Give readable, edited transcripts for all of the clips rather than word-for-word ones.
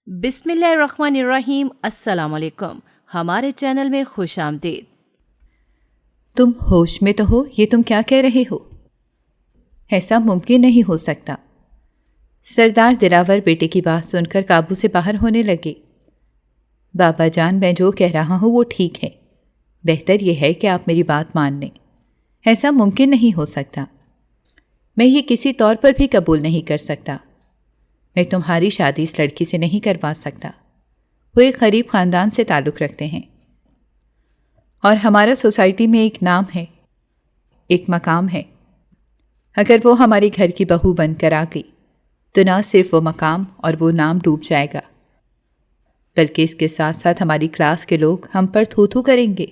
بسم اللہ الرحمن الرحیم۔ السلام علیکم، ہمارے چینل میں خوش آمدید۔ تم ہوش میں تو ہو؟ یہ تم کیا کہہ رہے ہو؟ ایسا ممکن نہیں ہو سکتا۔ سردار دلاور بیٹے کی بات سن کر قابو سے باہر ہونے لگے۔ بابا جان، میں جو کہہ رہا ہوں وہ ٹھیک ہے، بہتر یہ ہے کہ آپ میری بات مان لیں۔ ایسا ممکن نہیں ہو سکتا، میں یہ کسی طور پر بھی قبول نہیں کر سکتا۔ میں تمہاری شادی اس لڑکی سے نہیں کروا سکتا۔ وہ ایک غریب خاندان سے تعلق رکھتے ہیں اور ہمارا سوسائٹی میں ایک نام ہے، ایک مقام ہے۔ اگر وہ ہمارے گھر کی بہو بن کر آ گئی تو نہ صرف وہ مقام اور وہ نام ڈوب جائے گا، بلکہ اس کے ساتھ ساتھ ہماری کلاس کے لوگ ہم پر تھو تھو کریں گے۔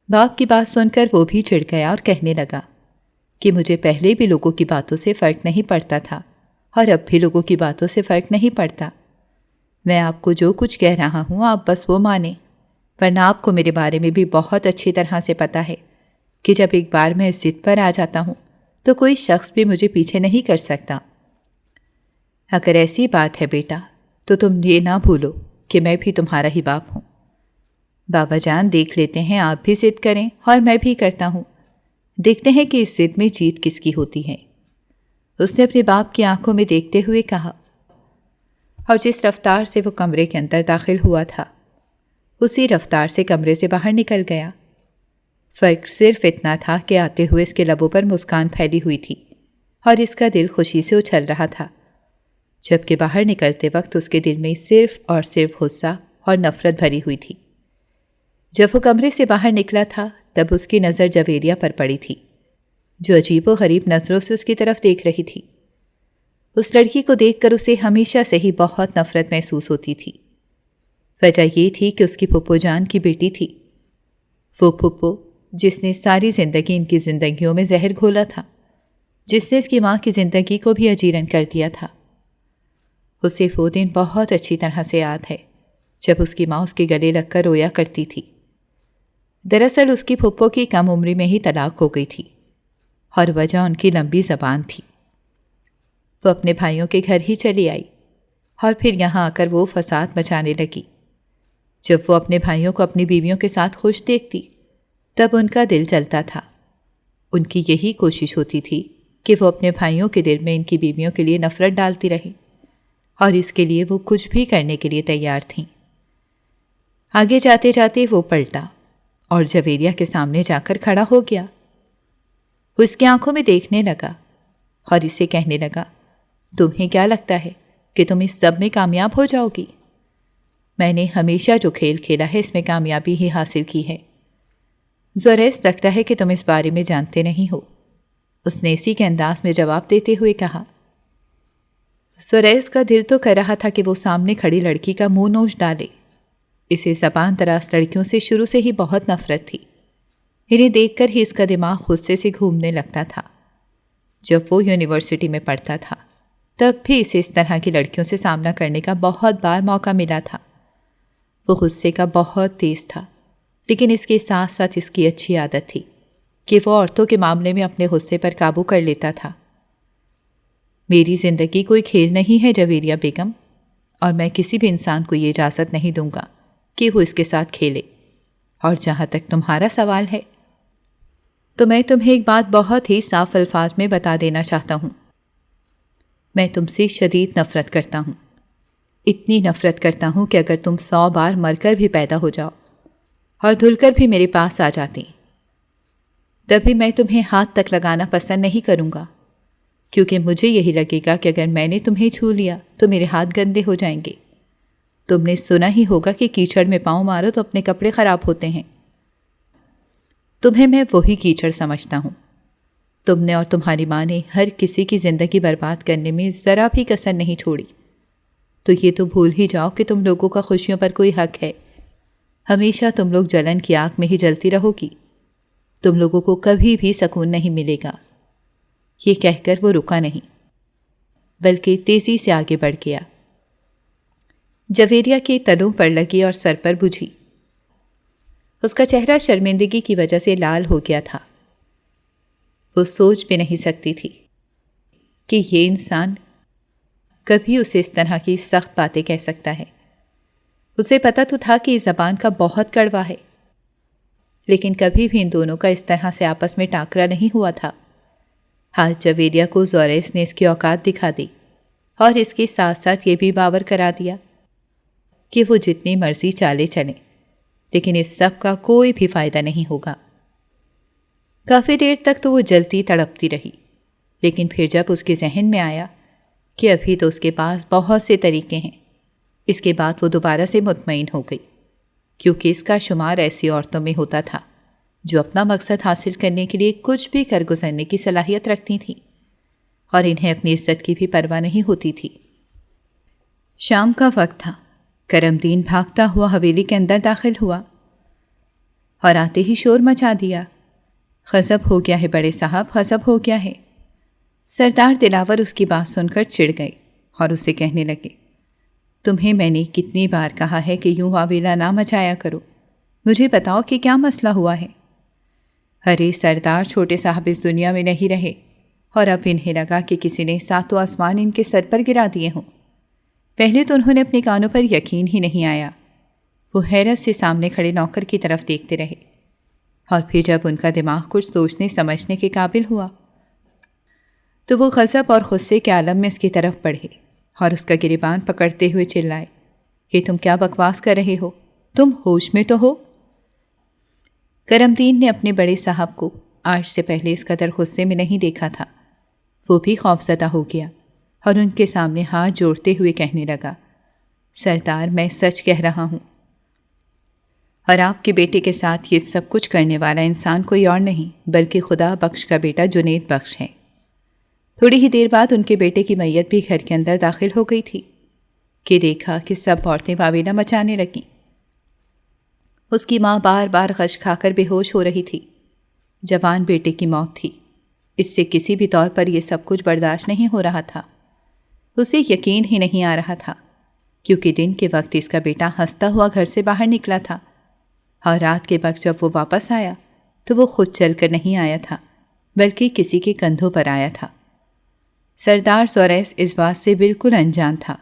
باپ کی بات سن کر وہ بھی چڑھ گیا اور کہنے لگا کہ مجھے پہلے بھی لوگوں کی باتوں سے فرق نہیں پڑتا تھا اور اب بھی لوگوں کی باتوں سے فرق نہیں پڑتا۔ میں آپ کو جو کچھ کہہ رہا ہوں آپ بس وہ مانیں، ورنہ آپ کو میرے بارے میں بھی بہت اچھی طرح سے پتہ ہے کہ جب ایک بار میں اس ضد پر آ جاتا ہوں تو کوئی شخص بھی مجھے پیچھے نہیں کر سکتا۔ اگر ایسی بات ہے بیٹا تو تم یہ نہ بھولو کہ میں بھی تمہارا ہی باپ ہوں۔ بابا جان، دیکھ لیتے ہیں، آپ بھی ضد کریں اور میں بھی کرتا ہوں، دیکھتے ہیں کہ اس ضد میں جیت کس کی ہوتی ہے۔ اس نے اپنے باپ کی آنکھوں میں دیکھتے ہوئے کہا، اور جس رفتار سے وہ کمرے کے اندر داخل ہوا تھا اسی رفتار سے کمرے سے باہر نکل گیا۔ فرق صرف اتنا تھا کہ آتے ہوئے اس کے لبوں پر مسکان پھیلی ہوئی تھی اور اس کا دل خوشی سے اچھل رہا تھا، جبکہ باہر نکلتے وقت اس کے دل میں صرف اور صرف غصہ اور نفرت بھری ہوئی تھی۔ جب وہ کمرے سے باہر نکلا تھا تب اس کی نظر جویریہ پر پڑی تھی، جو عجیب و غریب نظروں سے اس کی طرف دیکھ رہی تھی۔ اس لڑکی کو دیکھ کر اسے ہمیشہ سے ہی بہت نفرت محسوس ہوتی تھی۔ وجہ یہ تھی کہ اس کی پھپھو جان کی بیٹی تھی، وہ پھپھو جس نے ساری زندگی ان کی زندگیوں میں زہر گھولا تھا، جس نے اس کی ماں کی زندگی کو بھی اجیرن کر دیا تھا۔ اسے وہ دن بہت اچھی طرح سے یاد ہے جب اس کی ماں اس کے گلے لگ کر رویا کرتی تھی۔ دراصل اس کی پھپھو کی کم عمری میں ہی طلاق ہو گئی تھی اور وجہ ان کی لمبی زبان تھی۔ وہ اپنے بھائیوں کے گھر ہی چلی آئی اور پھر یہاں آ کر وہ فساد مچانے لگی۔ جب وہ اپنے بھائیوں کو اپنی بیویوں کے ساتھ خوش دیکھتی تب ان کا دل جلتا تھا۔ ان کی یہی کوشش ہوتی تھی کہ وہ اپنے بھائیوں کے دل میں ان کی بیویوں کے لیے نفرت ڈالتی رہے، اور اس کے لیے وہ کچھ بھی کرنے کے لیے تیار تھیں۔ آگے جاتے جاتے وہ پلٹا اور جویریہ کے سامنے جا کر کھڑا ہو گیا۔ وہ اس کی آنکھوں میں دیکھنے لگا اور اسے کہنے لگا، تمہیں کیا لگتا ہے کہ تم اس سب میں کامیاب ہو جاؤ گی؟ میں نے ہمیشہ جو کھیل کھیلا ہے اس میں کامیابی ہی حاصل کی ہے۔ زوریس، لگتا ہے کہ تم اس بارے میں جانتے نہیں ہو، اس نے اسی کے انداز میں جواب دیتے ہوئے کہا۔ زوریس کا دل تو کر رہا تھا کہ وہ سامنے کھڑی لڑکی کا منہ نوچ ڈالے۔ اسے زبان دراز لڑکیوں سے شروع سے ہی بہت نفرت تھی۔ انہیں دیکھ کر ہی اس کا دماغ غصے سے گھومنے لگتا تھا۔ جب وہ یونیورسٹی میں پڑھتا تھا تب بھی اسے اس طرح کی لڑکیوں سے سامنا کرنے کا بہت بار موقع ملا تھا۔ وہ غصے کا بہت تیز تھا، لیکن اس کے ساتھ ساتھ اس کی اچھی عادت تھی کہ وہ عورتوں کے معاملے میں اپنے غصے پر قابو کر لیتا تھا۔ میری زندگی کوئی کھیل نہیں ہے جویریہ بیگم، اور میں کسی بھی انسان کو یہ اجازت نہیں دوں گا کہ وہ اس کے ساتھ کھیلے۔ اور جہاں تک تمہارا سوال ہے تو میں تمہیں ایک بات بہت ہی صاف الفاظ میں بتا دینا چاہتا ہوں۔ میں تم سے شدید نفرت کرتا ہوں، اتنی نفرت کرتا ہوں کہ اگر تم 100 بار مر کر بھی پیدا ہو جاؤ اور دھل کر بھی میرے پاس آ جاتی تب بھی میں تمہیں ہاتھ تک لگانا پسند نہیں کروں گا، کیونکہ مجھے یہی لگے گا کہ اگر میں نے تمہیں چھو لیا تو میرے ہاتھ گندے ہو جائیں گے۔ تم نے سنا ہی ہوگا کہ کیچڑ میں پاؤں مارو تو اپنے کپڑے خراب ہوتے ہیں۔ تمہیں میں وہی کیچڑ سمجھتا ہوں۔ تم نے اور تمہاری ماں نے ہر کسی کی زندگی برباد کرنے میں ذرا بھی کسر نہیں چھوڑی، تو یہ تو بھول ہی جاؤ کہ تم لوگوں کا خوشیوں پر کوئی حق ہے۔ ہمیشہ تم لوگ جلن کی آگ میں ہی جلتی رہو گی، تم لوگوں کو کبھی بھی سکون نہیں ملے گا۔ یہ کہہ کر وہ رکا نہیں بلکہ تیزی سے آگے بڑھ گیا۔ جویریہ کے تلوں پر لگی اور سر پر بجھی۔ اس کا چہرہ شرمندگی کی وجہ سے لال ہو گیا تھا۔ وہ سوچ بھی نہیں سکتی تھی کہ یہ انسان کبھی اسے اس طرح کی سخت باتیں کہہ سکتا ہے۔ اسے پتہ تو تھا کہ اس زبان کا بہت کڑوا ہے، لیکن کبھی بھی ان دونوں کا اس طرح سے آپس میں ٹاکرا نہیں ہوا تھا۔ آج جویریہ کو زوریس نے اس کی اوقات دکھا دی اور اس کے ساتھ ساتھ یہ بھی باور کرا دیا کہ وہ جتنی مرضی چالے چلیں، لیکن اس سب کا کوئی بھی فائدہ نہیں ہوگا۔ کافی دیر تک تو وہ جلتی تڑپتی رہی، لیکن پھر جب اس کے ذہن میں آیا کہ ابھی تو اس کے پاس بہت سے طریقے ہیں، اس کے بعد وہ دوبارہ سے مطمئن ہو گئی، کیونکہ اس کا شمار ایسی عورتوں میں ہوتا تھا جو اپنا مقصد حاصل کرنے کے لیے کچھ بھی کر گزرنے کی صلاحیت رکھتی تھیں اور انہیں اپنی عزت کی بھی پرواہ نہیں ہوتی تھی۔ شام کا وقت تھا۔ کرم دین بھاگتا ہوا حویلی کے اندر داخل ہوا اور آتے ہی شور مچا دیا۔ غضب ہو گیا ہے بڑے صاحب، غضب ہو گیا ہے۔ سردار دلاور اس کی بات سن کر چڑ گئے اور اسے کہنے لگے، تمہیں میں نے کتنی بار کہا ہے کہ یوں واویلا نہ مچایا کرو، مجھے بتاؤ کہ کیا مسئلہ ہوا ہے۔ ارے سردار، چھوٹے صاحب اس دنیا میں نہیں رہے اور اب انہیں لگا کہ کسی نے ساتوں آسمان ان کے سر پر گرا دیے ہوں۔ پہلے تو انہوں نے اپنے کانوں پر یقین ہی نہیں آیا۔ وہ حیرت سے سامنے کھڑے نوکر کی طرف دیکھتے رہے اور پھر جب ان کا دماغ کچھ سوچنے سمجھنے کے قابل ہوا تو وہ غضب اور غصے کے عالم میں اس کی طرف بڑھے اور اس کا گریبان پکڑتے ہوئے چلائے، یہ تم کیا بکواس کر رہے ہو؟ تم ہوش میں تو ہو؟ کرم دین نے اپنے بڑے صاحب کو آج سے پہلے اس قدر غصے میں نہیں دیکھا تھا۔ وہ بھی خوفزدہ ہو گیا اور ان کے سامنے ہاتھ جوڑتے ہوئے کہنے لگا، سردار، میں سچ کہہ رہا ہوں اور آپ کے بیٹے کے ساتھ یہ سب کچھ کرنے والا انسان کوئی اور نہیں بلکہ خدا بخش کا بیٹا جنید بخش ہے۔ تھوڑی ہی دیر بعد ان کے بیٹے کی میت بھی گھر کے اندر داخل ہو گئی تھی کہ دیکھا کہ سب عورتیں واویلا مچانے لگیں۔ اس کی ماں بار بار غش کھا کر بے ہوش ہو رہی تھی۔ جوان بیٹے کی موت تھی، اس سے کسی بھی طور پر یہ سب کچھ برداشت نہیں ہو رہا تھا۔ اسے یقین ہی نہیں آ رہا تھا، کیونکہ دن کے وقت اس کا بیٹا ہنستا ہوا گھر سے باہر نکلا تھا اور رات کے وقت جب وہ واپس آیا تو وہ خود چل کر نہیں آیا تھا بلکہ کسی کے کندھوں پر آیا تھا۔ سردار زوریس اس بات سے بالکل انجان تھا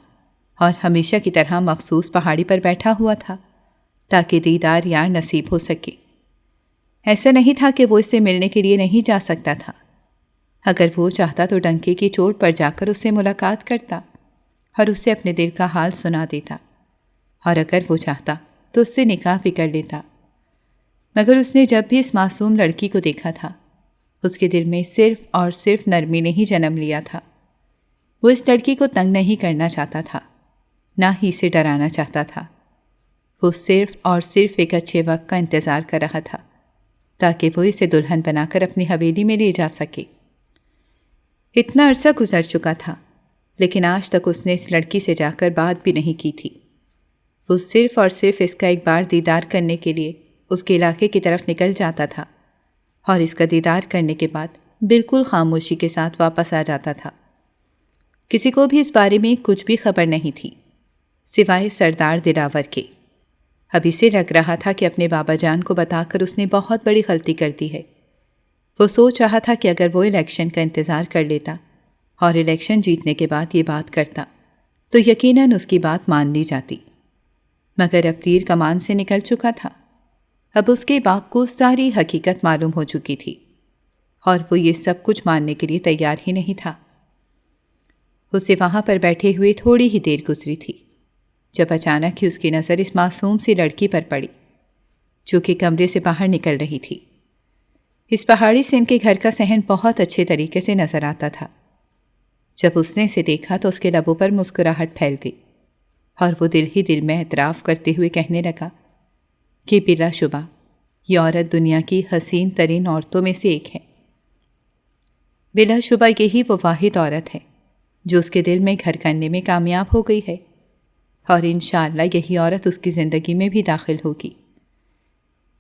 اور ہمیشہ کی طرح مخصوص پہاڑی پر بیٹھا ہوا تھا تاکہ دیدار یار نصیب ہو سکے۔ ایسا نہیں تھا کہ وہ اس سے ملنے کے لیے نہیں جا سکتا تھا۔ اگر وہ چاہتا تو ڈنکے کی چوٹ پر جا کر اس سے ملاقات کرتا اور اسے اپنے دل کا حال سنا دیتا، اور اگر وہ چاہتا تو اس سے نکاح بھی کر لیتا۔ مگر اس نے جب بھی اس معصوم لڑکی کو دیکھا تھا، اس کے دل میں صرف اور صرف نرمی نے ہی جنم لیا تھا۔ وہ اس لڑکی کو تنگ نہیں کرنا چاہتا تھا، نہ ہی اسے ڈرانا چاہتا تھا۔ وہ صرف اور صرف ایک اچھے وقت کا انتظار کر رہا تھا تاکہ وہ اسے دلہن بنا کر اپنی حویلی میں لے جا سکے۔ اتنا عرصہ گزر چکا تھا، لیکن آج تک اس نے اس لڑکی سے جا کر بات بھی نہیں کی تھی۔ وہ صرف اور صرف اس کا ایک بار دیدار کرنے کے لیے اس کے علاقے کی طرف نکل جاتا تھا اور اس کا دیدار کرنے کے بعد بالکل خاموشی کے ساتھ واپس آ جاتا تھا۔ کسی کو بھی اس بارے میں کچھ بھی خبر نہیں تھی سوائے سردار دلاور کے۔ اب اسے لگ رہا تھا کہ اپنے بابا جان کو بتا کر اس نے بہت بڑی غلطی کر دی ہے۔ وہ سوچ رہا تھا کہ اگر وہ الیکشن کا انتظار کر لیتا اور الیکشن جیتنے کے بعد یہ بات کرتا تو یقیناً اس کی بات مان لی جاتی، مگر اب تیر کمان سے نکل چکا تھا۔ اب اس کے باپ کو ساری حقیقت معلوم ہو چکی تھی اور وہ یہ سب کچھ ماننے کے لیے تیار ہی نہیں تھا۔ اسے وہاں پر بیٹھے ہوئے تھوڑی ہی دیر گزری تھی جب اچانک ہی اس کی نظر اس معصوم سی لڑکی پر پڑی جو کہ کمرے سے باہر نکل رہی تھی۔ اس پہاڑی سے ان کے گھر کا صحن بہت اچھے طریقے سے نظر آتا تھا۔ جب اس نے اسے دیکھا تو اس کے لبوں پر مسکراہٹ پھیل گئی اور وہ دل ہی دل میں اعتراف کرتے ہوئے کہنے لگا کہ بلا شبہ یہ عورت دنیا کی حسین ترین عورتوں میں سے ایک ہے۔ بلا شبہ یہی وہ واحد عورت ہے جو اس کے دل میں گھر کرنے میں کامیاب ہو گئی ہے، اور انشاءاللہ یہی عورت اس کی زندگی میں بھی داخل ہوگی۔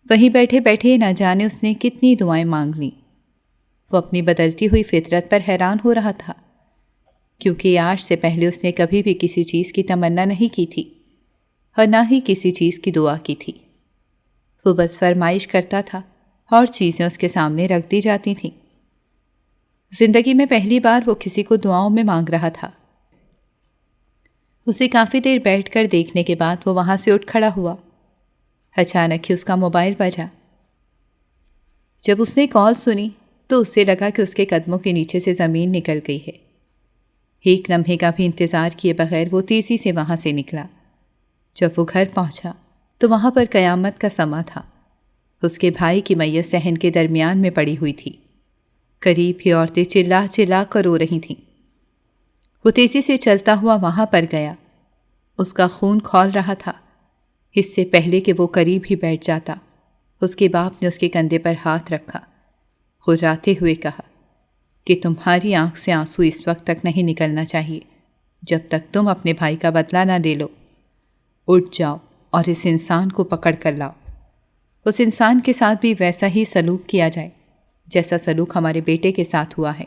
وہیں بیٹھے بیٹھے نہ جانے اس نے کتنی دعائیں مانگ لیں۔ وہ اپنی بدلتی ہوئی فطرت پر حیران ہو رہا تھا، کیونکہ آج سے پہلے اس نے کبھی بھی کسی چیز کی تمنا نہیں کی تھی اور نہ ہی کسی چیز کی دعا کی تھی۔ وہ بس فرمائش کرتا تھا اور چیزیں اس کے سامنے رکھ دی جاتی تھیں۔ زندگی میں پہلی بار وہ کسی کو دعاؤں میں مانگ رہا تھا۔ اسے کافی دیر بیٹھ کر دیکھنے کے بعد وہ وہاں سے اٹھ کھڑا ہوا۔ اچانک ہی اس کا موبائل بجا۔ جب اس نے کال سنی تو اسے لگا کہ اس کے قدموں کے نیچے سے زمین نکل گئی ہے۔ ایک لمحے کا بھی انتظار کیے بغیر وہ تیزی سے وہاں سے نکلا۔ جب وہ گھر پہنچا تو وہاں پر قیامت کا سما تھا۔ اس کے بھائی کی میت صحن کے درمیان میں پڑی ہوئی تھی۔ قریب ہی عورتیں چلا چلا کر رو رہی تھیں۔ وہ تیزی سے چلتا ہوا وہاں پر گیا۔ اس کا خون کھول رہا تھا۔ اس سے پہلے کہ وہ قریب ہی بیٹھ جاتا، اس کے باپ نے اس کے کندھے پر ہاتھ رکھا، غراتے ہوئے کہا کہ تمہاری آنکھ سے آنسو اس وقت تک نہیں نکلنا چاہیے جب تک تم اپنے بھائی کا بدلہ نہ لے لو۔ اٹھ جاؤ اور اس انسان کو پکڑ کر لاؤ۔ اس انسان کے ساتھ بھی ویسا ہی سلوک کیا جائے جیسا سلوک ہمارے بیٹے کے ساتھ ہوا ہے۔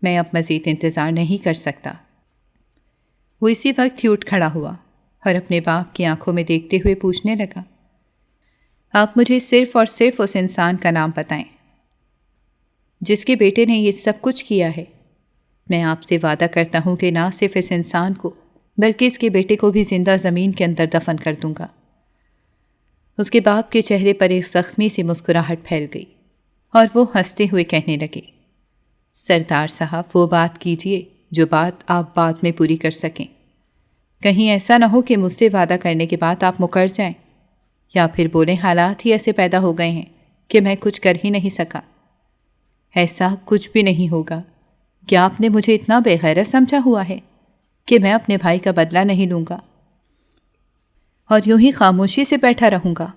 میں اب مزید انتظار نہیں کر سکتا۔ وہ اسی وقت ہی اٹھ کھڑا ہوا اور اپنے باپ کی آنکھوں میں دیکھتے ہوئے پوچھنے لگا، آپ مجھے صرف اور صرف اس انسان کا نام بتائیں جس کے بیٹے نے یہ سب کچھ کیا ہے۔ میں آپ سے وعدہ کرتا ہوں کہ نہ صرف اس انسان کو بلکہ اس کے بیٹے کو بھی زندہ زمین کے اندر دفن کر دوں گا۔ اس کے باپ کے چہرے پر ایک زخمی سی مسکراہٹ پھیل گئی اور وہ ہنستے ہوئے کہنے لگے، سردار صاحب وہ بات کیجئے جو بات آپ بعد میں پوری کر سکیں۔ کہیں ایسا نہ ہو کہ مجھ سے وعدہ کرنے کے بعد آپ مکر جائیں یا پھر بولیں حالات ہی ایسے پیدا ہو گئے ہیں کہ میں کچھ کر ہی نہیں سکا۔ ایسا کچھ بھی نہیں ہوگا۔ کیا آپ نے مجھے اتنا بے غیرت سمجھا ہوا ہے کہ میں اپنے بھائی کا بدلہ نہیں لوں گا اور یوں ہی خاموشی سے بیٹھا رہوں گا؟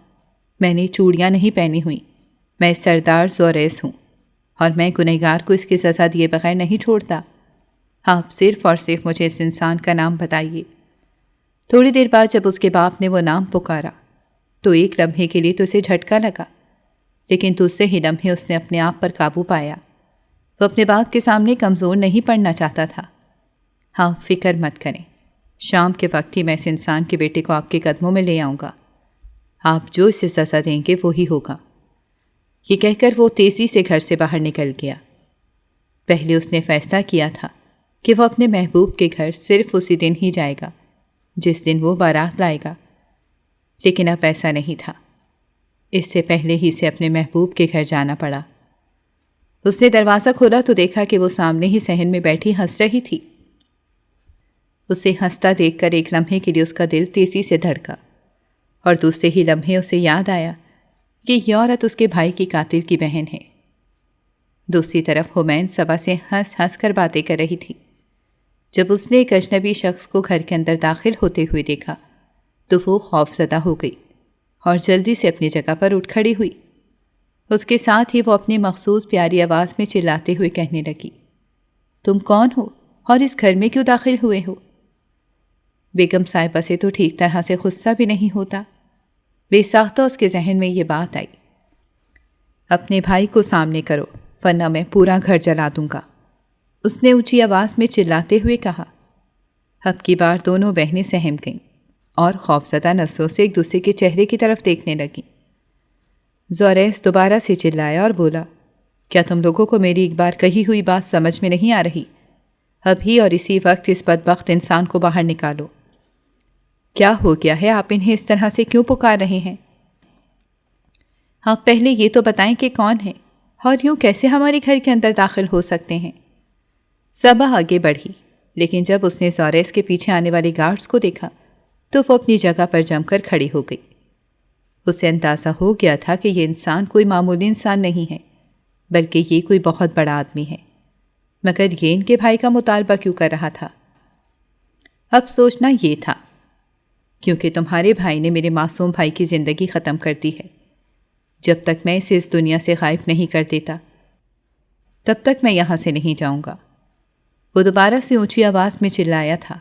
میں نے چوڑیاں نہیں پہنی ہوئیں، میں سردار زوریس ہوں اور میں گنہگار کو اس کی سزا دیے بغیر نہیں چھوڑتا۔ آپ صرف اور صرف مجھے اس انسان کا نام بتائیے۔ تھوڑی دیر بعد جب اس کے باپ نے وہ نام پکارا تو ایک لمحے کے لیے تو اسے جھٹکا لگا، لیکن دوسرے ہی لمحے اس نے اپنے آپ پر قابو پایا۔ وہ اپنے باپ کے سامنے کمزور نہیں پڑنا چاہتا تھا۔ آپ فکر مت کریں، شام کے وقت ہی میں اس انسان کے بیٹے کو آپ کے قدموں میں لے آؤں گا۔ آپ جو اسے سزا دیں گے وہی ہوگا۔ یہ کہہ کر وہ تیزی سے گھر سے باہر نکل گیا۔ پہلے اس نے فیصلہ کیا تھا کہ وہ اپنے محبوب کے گھر صرف اسی دن ہی جائے گا جس دن وہ بارات لائے گا، لیکن اب ایسا نہیں تھا۔ اس سے پہلے ہی سے اپنے محبوب کے گھر جانا پڑا۔ اس نے دروازہ کھولا تو دیکھا کہ وہ سامنے ہی صحن میں بیٹھی ہنس رہی تھی۔ اسے ہنستا دیکھ کر ایک لمحے کے لیے اس کا دل تیزی سے دھڑکا اور دوسرے ہی لمحے اسے یاد آیا کہ یہ عورت اس کے بھائی کی قاتل کی بہن ہے۔ دوسری طرف حمین صبا سے ہنس ہنس کر باتیں کر رہی تھی۔ جب اس نے ایک اجنبی شخص کو گھر کے اندر داخل ہوتے ہوئے دیکھا تو وہ خوف زدہ ہو گئی اور جلدی سے اپنی جگہ پر اٹھ کھڑی ہوئی۔ اس کے ساتھ ہی وہ اپنی مخصوص پیاری آواز میں چلاتے ہوئے کہنے لگی، تم کون ہو اور اس گھر میں کیوں داخل ہوئے ہو؟ بیگم صاحبہ سے تو ٹھیک طرح سے غصہ بھی نہیں ہوتا۔ بے ساختہ اس کے ذہن میں یہ بات آئی، اپنے بھائی کو سامنے کرو ورنہ میں پورا گھر جلا دوں گا۔ اس نے اونچی آواز میں چلاتے ہوئے کہا۔ اب کی بار دونوں بہنیں سہم گئیں اور خوفزدہ نظروں سے ایک دوسرے کے چہرے کی طرف دیکھنے لگیں۔ زوریس دوبارہ سے چلایا اور بولا، کیا تم لوگوں کو میری ایک بار کہی ہوئی بات سمجھ میں نہیں آ رہی؟ ابھی اور اسی وقت اس بدبخت انسان کو باہر نکالو۔ کیا ہو گیا ہے؟ آپ انہیں اس طرح سے کیوں پکار رہے ہیں؟ آپ پہلے یہ تو بتائیں کہ کون ہیں اور یوں کیسے ہمارے گھر کے اندر داخل ہو سکتے ہیں؟ صبا آگے بڑھی، لیکن جب اس نے زوریس کے پیچھے آنے والے گارڈز کو دیکھا تو وہ اپنی جگہ پر جم کر کھڑی ہو گئی۔ اسے اندازہ ہو گیا تھا کہ یہ انسان کوئی معمولی انسان نہیں ہے بلکہ یہ کوئی بہت بڑا آدمی ہے، مگر یہ ان کے بھائی کا مطالبہ کیوں کر رہا تھا؟ اب سوچنا یہ تھا، کیونکہ تمہارے بھائی نے میرے معصوم بھائی کی زندگی ختم کر دی ہے۔ جب تک میں اسے اس دنیا سے غائب نہیں کر دیتا تب تک میں یہاں سے نہیں جاؤں گا۔ وہ دوبارہ سے اونچی آواز میں چلایا تھا۔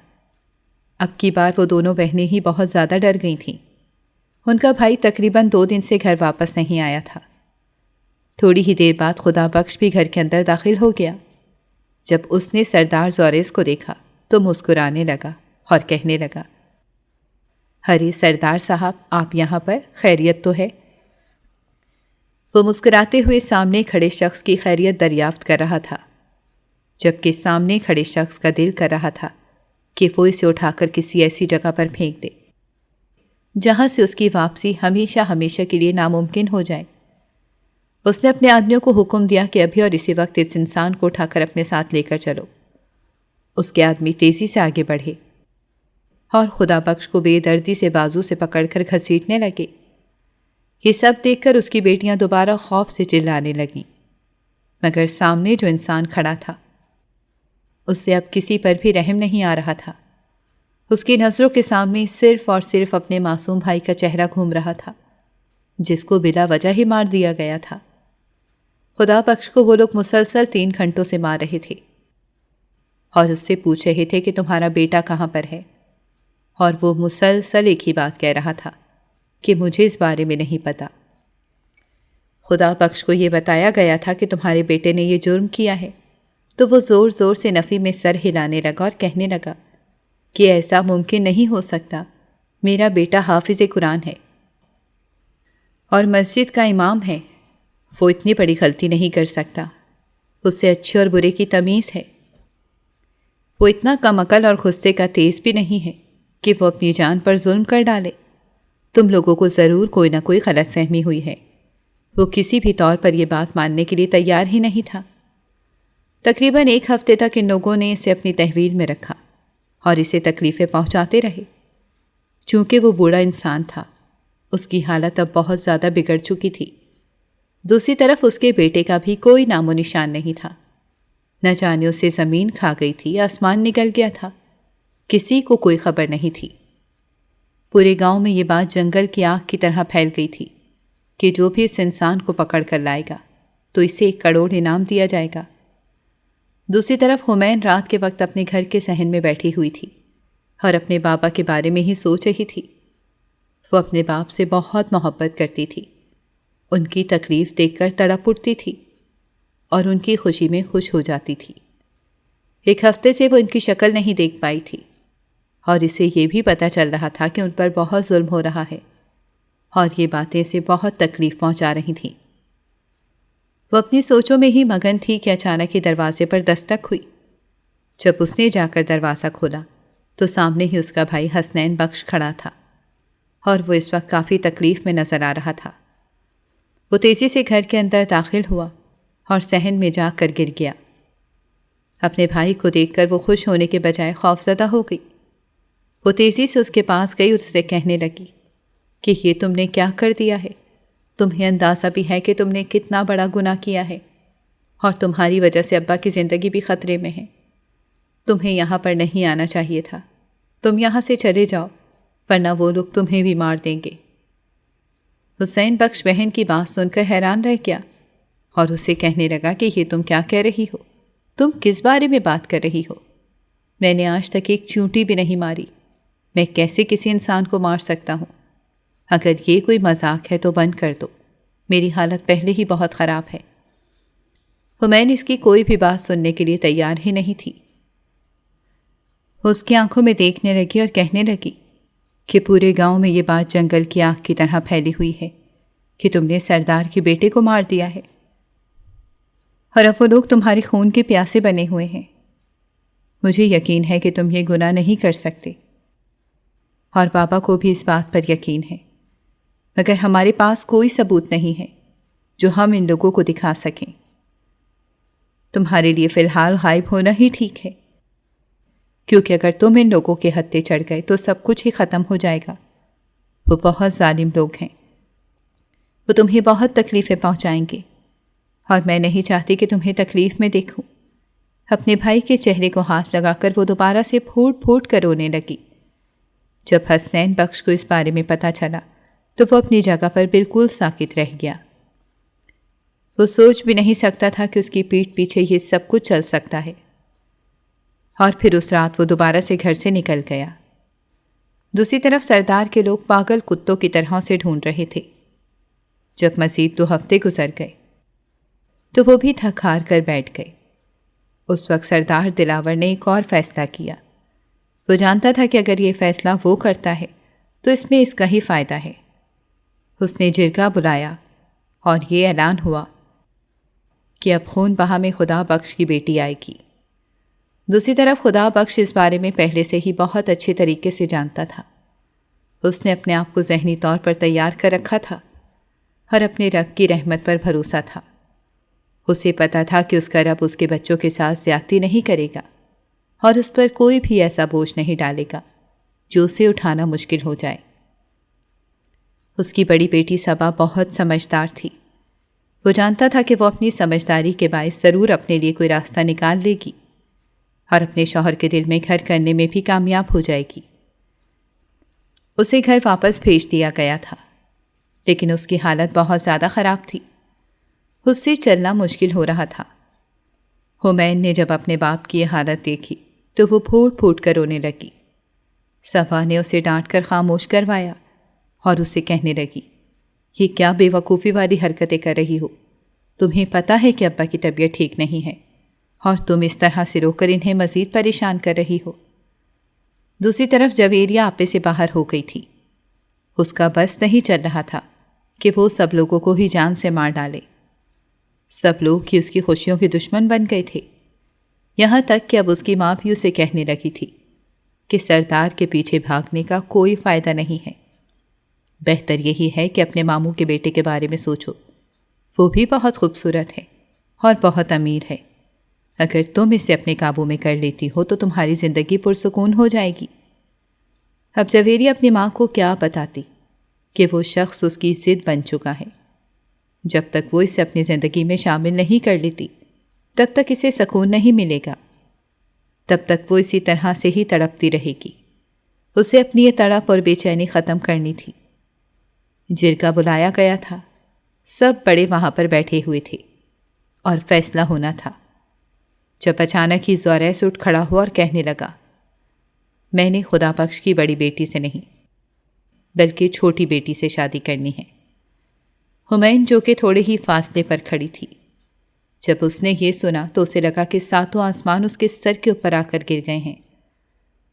اب کی بار وہ دونوں بہنیں ہی بہت زیادہ ڈر گئی تھیں۔ ان کا بھائی تقریباً 2 دن سے گھر واپس نہیں آیا تھا۔ تھوڑی ہی دیر بعد خدا بخش بھی گھر کے اندر داخل ہو گیا۔ جب اس نے سردار زوریس کو دیکھا تو مسکرانے لگا اور کہنے لگا، ارے سردار صاحب، آپ یہاں پر؟ خیریت تو ہے؟ وہ مسکراتے ہوئے سامنے کھڑے شخص کی خیریت دریافت کر رہا تھا، جبکہ سامنے کھڑے شخص کا دل کر رہا تھا کہ وہ اسے اٹھا کر کسی ایسی جگہ پر پھینک دے جہاں سے اس کی واپسی ہمیشہ ہمیشہ کے لیے ناممکن ہو جائے۔ اس نے اپنے آدمیوں کو حکم دیا کہ ابھی اور اسی وقت اس انسان کو اٹھا کر اپنے ساتھ لے کر چلو۔ اس کے آدمی تیزی سے آگے بڑھے اور خدا بخش کو بے دردی سے بازو سے پکڑ کر گھسیٹنے لگے۔ یہ سب دیکھ کر اس کی بیٹیاں دوبارہ خوف سے چلانے لگیں، مگر سامنے جو انسان کھڑا تھا اس سے اب کسی پر بھی رحم نہیں آ رہا تھا۔ اس کی نظروں کے سامنے صرف اور صرف اپنے معصوم بھائی کا چہرہ گھوم رہا تھا، جس کو بلا وجہ ہی مار دیا گیا تھا۔ خدا بخش کو وہ لوگ مسلسل 3 گھنٹوں سے مار رہے تھے اور اس سے پوچھ رہے تھے کہ تمہارا بیٹا کہاں پر ہے، اور وہ مسلسل ایک ہی بات کہہ رہا تھا کہ مجھے اس بارے میں نہیں پتا۔ خدا بخش کو یہ بتایا گیا تھا کہ تمہارے بیٹے نے یہ جرم کیا ہے، تو وہ زور زور سے نفی میں سر ہلانے لگا اور کہنے لگا کہ ایسا ممکن نہیں ہو سکتا، میرا بیٹا حافظ قرآن ہے اور مسجد کا امام ہے، وہ اتنی بڑی غلطی نہیں کر سکتا، اس سے اچھے اور برے کی تمیز ہے، وہ اتنا کم عقل اور غصے کا تیز بھی نہیں ہے کہ وہ اپنی جان پر ظلم کر ڈالے۔ تم لوگوں کو ضرور کوئی نہ کوئی غلط فہمی ہوئی ہے۔ وہ کسی بھی طور پر یہ بات ماننے کے لیے تیار ہی نہیں تھا۔ تقریباً 1 ہفتے تک ان لوگوں نے اسے اپنی تحویل میں رکھا اور اسے تکلیفیں پہنچاتے رہے۔ چونکہ وہ بوڑھا انسان تھا، اس کی حالت اب بہت زیادہ بگڑ چکی تھی۔ دوسری طرف اس کے بیٹے کا بھی کوئی نام و نشان نہیں تھا۔ نہ جانے اسے زمین کھا گئی تھی یا آسمان نکل گیا تھا، کسی کو کوئی خبر نہیں تھی۔ پورے گاؤں میں یہ بات جنگل کی آگ کی طرح پھیل گئی تھی کہ جو بھی اس انسان کو پکڑ کر لائے گا تو اسے 1 کروڑ انعام دیا جائے گا۔ دوسری طرف حمین رات کے وقت اپنے گھر کے صحن میں بیٹھی ہوئی تھی اور اپنے بابا کے بارے میں ہی سوچ رہی تھی۔ وہ اپنے باپ سے بہت محبت کرتی تھی، ان کی تکلیف دیکھ کر تڑپ اٹھتی تھی اور ان کی خوشی میں خوش ہو جاتی تھی۔ 1 ہفتے سے وہ ان کی شکل نہیں دیکھ پائی تھی اور اسے یہ بھی پتہ چل رہا تھا کہ ان پر بہت ظلم ہو رہا ہے اور یہ باتیں اسے بہت تکلیف پہنچا رہی تھیں۔ وہ اپنی سوچوں میں ہی مگن تھی کہ اچانک ہی دروازے پر دستک ہوئی۔ جب اس نے جا کر دروازہ کھولا تو سامنے ہی اس کا بھائی حسنین بخش کھڑا تھا اور وہ اس وقت کافی تکلیف میں نظر آ رہا تھا۔ وہ تیزی سے گھر کے اندر داخل ہوا اور صحن میں جا کر گر گیا۔ اپنے بھائی کو دیکھ کر وہ خوش ہونے کے بجائے خوفزدہ ہو گئی۔ وہ تیزی سے اس کے پاس گئی اور اسے کہنے لگی کہ یہ تم نے کیا کر دیا ہے؟ تمہیں اندازہ بھی ہے کہ تم نے کتنا بڑا گناہ کیا ہے اور تمہاری وجہ سے ابا کی زندگی بھی خطرے میں ہے۔ تمہیں یہاں پر نہیں آنا چاہیے تھا، تم یہاں سے چلے جاؤ ورنہ وہ لوگ تمہیں بھی مار دیں گے۔ حسین بخش بہن کی بات سن کر حیران رہ گیا اور اسے کہنے لگا کہ یہ تم کیا کہہ رہی ہو؟ تم کس بارے میں بات کر رہی ہو؟ میں نے آج تک ایک چونٹی بھی نہیں ماری، میں کیسے کسی انسان کو مار سکتا ہوں؟ اگر یہ کوئی مذاق ہے تو بند کر دو، میری حالت پہلے ہی بہت خراب ہے۔ حمین اس کی کوئی بھی بات سننے کے لیے تیار ہی نہیں تھی۔ اس کی آنکھوں میں دیکھنے لگی اور کہنے لگی کہ پورے گاؤں میں یہ بات جنگل کی آگ کی طرح پھیلی ہوئی ہے کہ تم نے سردار کے بیٹے کو مار دیا ہے اور اب وہ لوگ تمہارے خون کے پیاسے بنے ہوئے ہیں۔ مجھے یقین ہے کہ تم یہ گناہ نہیں کر سکتے اور بابا کو بھی اس بات پر یقین ہے، مگر ہمارے پاس کوئی ثبوت نہیں ہے جو ہم ان لوگوں کو دکھا سکیں۔ تمہارے لیے فی الحال غائب ہونا ہی ٹھیک ہے، کیونکہ اگر تم ان لوگوں کے ہتھے چڑھ گئے تو سب کچھ ہی ختم ہو جائے گا۔ وہ بہت ظالم لوگ ہیں، وہ تمہیں بہت تکلیفیں پہنچائیں گے اور میں نہیں چاہتی کہ تمہیں تکلیف میں دیکھوں۔ اپنے بھائی کے چہرے کو ہاتھ لگا کر وہ دوبارہ سے پھوٹ پھوٹ کر رونے لگی۔ جب حسنین بخش کو اس بارے میں پتہ چلا تو وہ اپنی جگہ پر بالکل ساکت رہ گیا۔ وہ سوچ بھی نہیں سکتا تھا کہ اس کی پیٹھ پیچھے یہ سب کچھ چل سکتا ہے۔ اور پھر اس رات وہ دوبارہ سے گھر سے نکل گیا۔ دوسری طرف سردار کے لوگ پاگل کتوں کی طرح سے ڈھونڈ رہے تھے۔ جب مزید 2 ہفتے گزر گئے تو وہ بھی تھک ہار کر بیٹھ گئے۔ اس وقت سردار دلاور نے ایک اور فیصلہ کیا۔ وہ جانتا تھا کہ اگر یہ فیصلہ وہ کرتا ہے تو اس میں اس کا ہی فائدہ ہے۔ اس نے جرگہ بلایا اور یہ اعلان ہوا کہ اب خون بہا میں خدا بخش کی بیٹی آئے گی۔ دوسری طرف خدا بخش اس بارے میں پہلے سے ہی بہت اچھے طریقے سے جانتا تھا۔ اس نے اپنے آپ کو ذہنی طور پر تیار کر رکھا تھا اور اپنے رب کی رحمت پر بھروسہ تھا۔ اسے پتا تھا کہ اس کا رب اس کے بچوں کے ساتھ زیادتی نہیں کرے گا اور اس پر کوئی بھی ایسا بوجھ نہیں ڈالے گا جو اسے اٹھانا مشکل ہو جائے۔ اس کی بڑی بیٹی صبا بہت سمجھدار تھی۔ وہ جانتا تھا کہ وہ اپنی سمجھداری کے باعث ضرور اپنے لیے کوئی راستہ نکال لے گی اور اپنے شوہر کے دل میں گھر کرنے میں بھی کامیاب ہو جائے گی۔ اسے گھر واپس بھیج دیا گیا تھا، لیکن اس کی حالت بہت زیادہ خراب تھی۔ اس سے چلنا مشکل ہو رہا تھا۔ حمین نے جب اپنے باپ کی یہ حالت دیکھی تو وہ پھوٹ پھوٹ کر رونے لگی۔ صفا نے اسے ڈانٹ کر خاموش کروایا اور اسے کہنے لگی، یہ کیا بے وقوفی والی حرکتیں کر رہی ہو؟ تمہیں پتہ ہے کہ ابا کی طبیعت ٹھیک نہیں ہے اور تم اس طرح سے رو کر انہیں مزید پریشان کر رہی ہو۔ دوسری طرف جویریہ آپے سے باہر ہو گئی تھی۔ اس کا بس نہیں چل رہا تھا کہ وہ سب لوگوں کو ہی جان سے مار ڈالے۔ سب لوگ ہی اس کی خوشیوں کے دشمن بن گئے تھے، یہاں تک کہ اب اس کی ماں بھی اسے کہنے لگی تھی کہ سردار کے پیچھے بھاگنے کا کوئی فائدہ نہیں ہے، بہتر یہی ہے کہ اپنے ماموں کے بیٹے کے بارے میں سوچو، وہ بھی بہت خوبصورت ہے اور بہت امیر ہے، اگر تم اسے اپنے قابو میں کر لیتی ہو تو تمہاری زندگی پرسکون ہو جائے گی۔ اب جویریہ اپنی ماں کو کیا بتاتی کہ وہ شخص اس کی ضد بن چکا ہے۔ جب تک وہ اسے اپنی زندگی میں شامل نہیں کر لیتی تب تک اسے سکون نہیں ملے گا، تب تک وہ اسی طرح سے ہی تڑپتی رہے گی۔ اسے اپنی یہ تڑپ اور بے چینی ختم کرنی تھی۔ جرگہ بلایا گیا تھا، سب بڑے وہاں پر بیٹھے ہوئے تھے اور فیصلہ ہونا تھا، جب اچانک ہی زوریس اٹھ کھڑا ہوا اور کہنے لگا، میں نے خدا بخش کی بڑی بیٹی سے نہیں بلکہ چھوٹی بیٹی سے شادی کرنی ہے۔ حمین جو کہ تھوڑے ہی فاصلے پر کھڑی تھی، جب اس نے یہ سنا تو اسے لگا کہ ساتوں آسمان اس کے سر کے اوپر آ کر گر گئے ہیں۔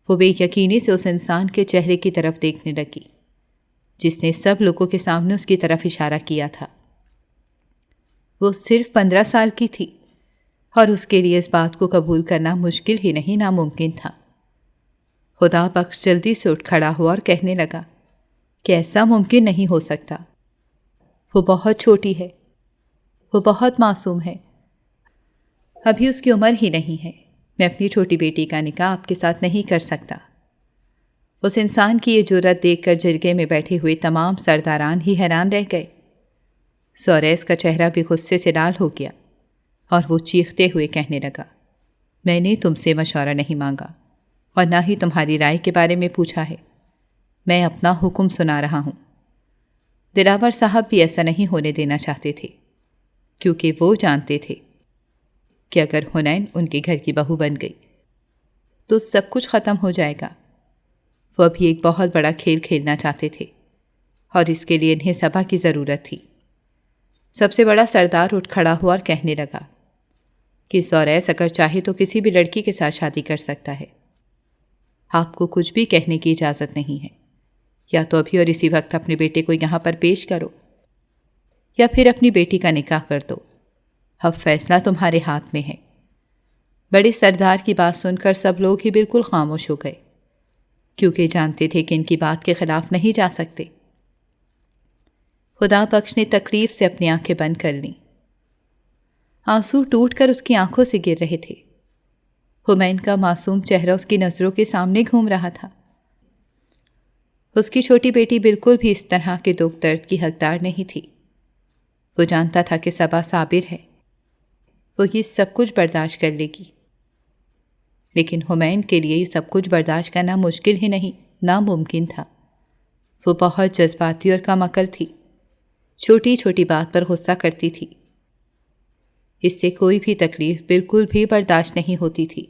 وہ بے یقینی سے اس انسان کے چہرے کی طرف دیکھنے لگی جس نے سب لوگوں کے سامنے اس کی طرف اشارہ کیا تھا۔ وہ صرف 15 سال کی تھی اور اس کے لیے اس بات کو قبول کرنا مشکل ہی نہیں ناممکن تھا۔ خدا بخش جلدی سے اٹھ کھڑا ہوا اور کہنے لگا کہ ایسا ممکن نہیں ہو سکتا، وہ بہت چھوٹی ہے، وہ بہت معصوم ہے، ابھی اس کی عمر ہی نہیں ہے، میں اپنی چھوٹی بیٹی کا نکاح آپ کے ساتھ نہیں کر سکتا۔ اس انسان کی یہ جرأت دیکھ کر جرگے میں بیٹھے ہوئے تمام سرداران ہی حیران رہ گئے۔ زوریس کا چہرہ بھی غصے سے لال ہو گیا اور وہ چیختے ہوئے کہنے لگا، میں نے تم سے مشورہ نہیں مانگا اور نہ ہی تمہاری رائے کے بارے میں پوچھا ہے، میں اپنا حکم سنا رہا ہوں۔ دلاور صاحب بھی ایسا نہیں ہونے دینا چاہتے تھے، کیونکہ وہ جانتے تھے کہ اگر حنین ان کے گھر کی بہو بن گئی تو سب کچھ ختم ہو جائے گا۔ وہ ابھی ایک بہت بڑا کھیل کھیلنا چاہتے تھے اور اس کے لیے انہیں صبا کی ضرورت تھی۔ سب سے بڑا سردار اٹھ کھڑا ہوا اور کہنے لگا کہ زوریس اگر چاہے تو کسی بھی لڑکی کے ساتھ شادی کر سکتا ہے، آپ کو کچھ بھی کہنے کی اجازت نہیں ہے، یا تو ابھی اور اسی وقت اپنے بیٹے کو یہاں پر پیش کرو یا پھر اپنی بیٹی کا نکاح کر دو، اب فیصلہ تمہارے ہاتھ میں ہے۔ بڑے سردار کی بات سن کر سب لوگ ہی بالکل خاموش ہو گئے، کیونکہ جانتے تھے کہ ان کی بات کے خلاف نہیں جا سکتے۔ خدا بخش نے تکلیف سے اپنی آنکھیں بند کر لیں، آنسو ٹوٹ کر اس کی آنکھوں سے گر رہے تھے۔ حمین کا معصوم چہرہ اس کی نظروں کے سامنے گھوم رہا تھا۔ اس کی چھوٹی بیٹی بالکل بھی اس طرح کے دکھ درد کی حقدار نہیں تھی۔ وہ جانتا تھا کہ صبا صابر ہے، وہ یہ سب کچھ برداشت کر لے گی، لیکن حمین کے لیے یہ سب کچھ برداشت کرنا مشکل ہی نہیں ناممکن تھا۔ وہ بہت جذباتی اور کم عقل تھی، چھوٹی چھوٹی بات پر غصہ کرتی تھی، اس سے کوئی بھی تکلیف بالکل بھی برداشت نہیں ہوتی تھی،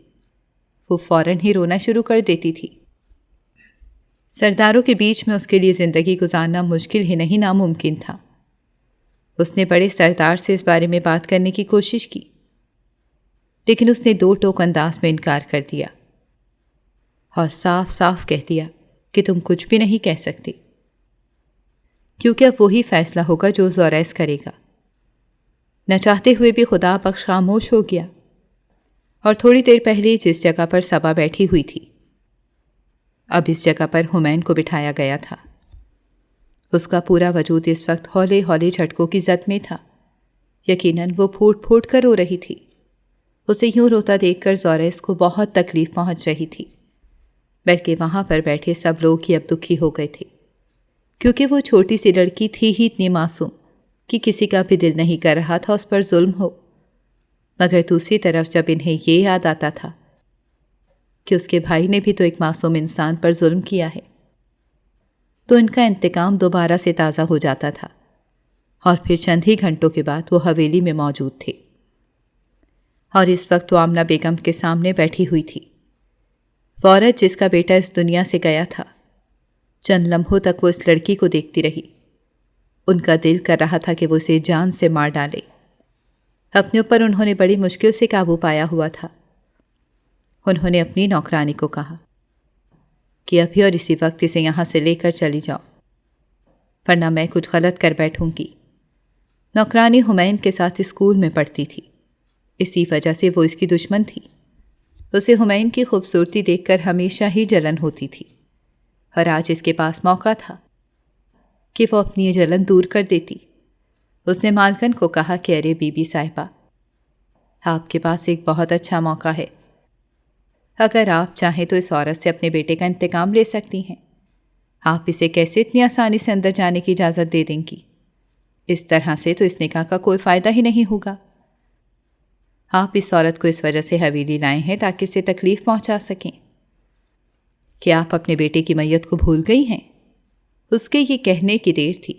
وہ فوراً ہی رونا شروع کر دیتی تھی۔ سرداروں کے بیچ میں اس کے لیے زندگی گزارنا مشکل ہی نہیں ناممکن تھا۔ اس نے بڑے سردار سے اس بارے میں بات کرنے کی کوشش کی، لیکن اس نے دو ٹوک انداز میں انکار کر دیا اور صاف صاف کہہ دیا کہ تم کچھ بھی نہیں کہہ سکتے، کیونکہ اب وہی فیصلہ ہوگا جو زوریس کرے گا۔ نہ چاہتے ہوئے بھی خدا بخش خاموش ہو گیا اور تھوڑی دیر پہلے جس جگہ پر صبا بیٹھی ہوئی تھی اب اس جگہ پر حمین کو بٹھایا گیا تھا۔ اس کا پورا وجود اس وقت ہولے ہولے جھٹکوں کی زد میں تھا۔ یقیناً وہ پھوٹ پھوٹ کر رو رہی تھی۔ اسے یوں روتا دیکھ کر زوریس کو بہت تکلیف پہنچ رہی تھی، بلکہ وہاں پر بیٹھے سب لوگ ہی اب دکھی ہو گئے تھے، کیونکہ وہ چھوٹی سی لڑکی تھی ہی اتنی معصوم کہ کسی کا بھی دل نہیں کر رہا تھا اس پر ظلم ہو۔ مگر دوسری طرف جب انہیں یہ یاد آتا تھا کہ اس کے بھائی نے بھی تو ایک معصوم انسان پر ظلم کیا ہے، تو ان کا انتقام دوبارہ سے تازہ ہو جاتا تھا، اور پھر چند ہی گھنٹوں کے بعد وہ حویلی میں موجود تھے، اور اس وقت وہ آمنہ بیگم کے سامنے بیٹھی ہوئی تھی۔ وہ عورت جس کا بیٹا اس دنیا سے گیا تھا، چند لمحوں تک وہ اس لڑکی کو دیکھتی رہی۔ ان کا دل کر رہا تھا کہ وہ اسے جان سے مار ڈالے۔ اپنے اوپر انہوں نے بڑی مشکل سے قابو پایا ہوا تھا۔ انہوں نے اپنی نوکرانی کو کہا کہ ابھی اور اسی وقت اسے یہاں سے لے کر چلی جاؤ، ورنہ میں کچھ غلط کر بیٹھوں گی۔ نوکرانی حمین کے ساتھ اسکول میں پڑھتی تھی، اسی وجہ سے وہ اس کی دشمن تھی۔ اسے حمین کی خوبصورتی دیکھ کر ہمیشہ ہی جلن ہوتی تھی، اور آج اس کے پاس موقع تھا کہ وہ اپنی یہ جلن دور کر دیتی۔ اس نے مالکن کو کہا کہ ارے بی بی صاحبہ، آپ کے پاس ایک بہت اچھا موقع ہے۔ اگر آپ چاہیں تو اس عورت سے اپنے بیٹے کا انتقام لے سکتی ہیں۔ آپ اسے کیسے اتنی آسانی سے اندر جانے کی اجازت دے دیں گی؟ اس طرح سے تو اس نکاح کا کوئی فائدہ ہی نہیں ہوگا۔ آپ اس عورت کو اس وجہ سے حویلی لائے ہیں تاکہ اسے تکلیف پہنچا سکیں۔ کہ آپ اپنے بیٹے کی میت کو بھول گئی ہیں؟ اس کے یہ کہنے کی دیر تھی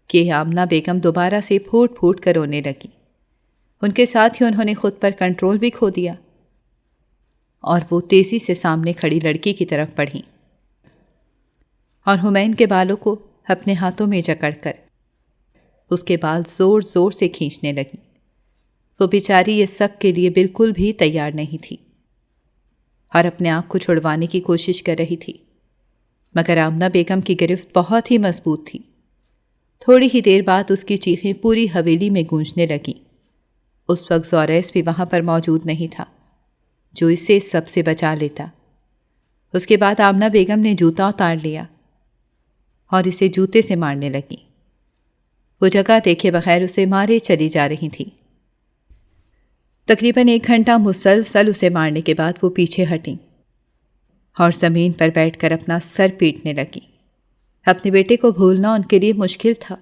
کہ آمنہ بیگم دوبارہ سے پھوٹ پھوٹ کر رونے لگی۔ ان کے ساتھ ہی انہوں نے خود پر کنٹرول بھی کھو دیا، اور وہ تیزی سے سامنے کھڑی لڑکی کی طرف بڑھیں، اور حمین کے بالوں کو اپنے ہاتھوں میں جکڑ کر اس کے بال زور زور سے کھینچنے لگیں۔ وہ بیچاری یہ سب کے لیے بالکل بھی تیار نہیں تھی، اور اپنے آپ کو چھڑوانے کی کوشش کر رہی تھی، مگر آمنہ بیگم کی گرفت بہت ہی مضبوط تھی۔ تھوڑی ہی دیر بعد اس کی چیخیں پوری حویلی میں گونجنے لگیں۔ اس وقت زوریس بھی وہاں پر موجود نہیں تھا جو اسے سب سے بچا لیتا۔ اس کے بعد آمنہ بیگم نے جوتا اتار لیا اور اسے جوتے سے مارنے لگیں۔ وہ جگہ دیکھے بغیر اسے مارے چلی جا رہی تھی۔ تقریباً 1 گھنٹہ مسلسل اسے مارنے کے بعد وہ پیچھے ہٹیں اور زمین پر بیٹھ کر اپنا سر پیٹنے لگیں۔ اپنے بیٹے کو بھولنا ان کے لیے مشکل تھا،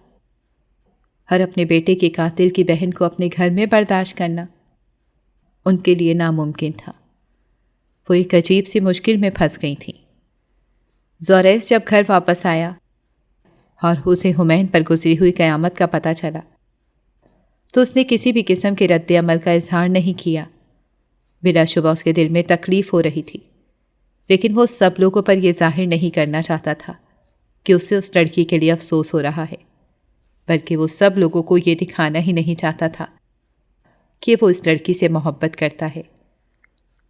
اور اپنے بیٹے کے قاتل کی بہن کو اپنے گھر میں برداشت کرنا ان کے لیے ناممکن تھا۔ وہ ایک عجیب سی مشکل میں پھنس گئی تھیں۔ زوریس جب گھر واپس آیا اور اسے حمین پر گزری ہوئی قیامت کا پتہ چلا تو اس نے کسی بھی قسم کے رد عمل کا اظہار نہیں کیا۔ بلا شبہ اس کے دل میں تکلیف ہو رہی تھی، لیکن وہ سب لوگوں پر یہ ظاہر نہیں کرنا چاہتا تھا کہ اسے اس لڑکی کے لیے افسوس ہو رہا ہے، بلکہ وہ سب لوگوں کو یہ دکھانا ہی نہیں چاہتا تھا کہ وہ اس لڑکی سے محبت کرتا ہے۔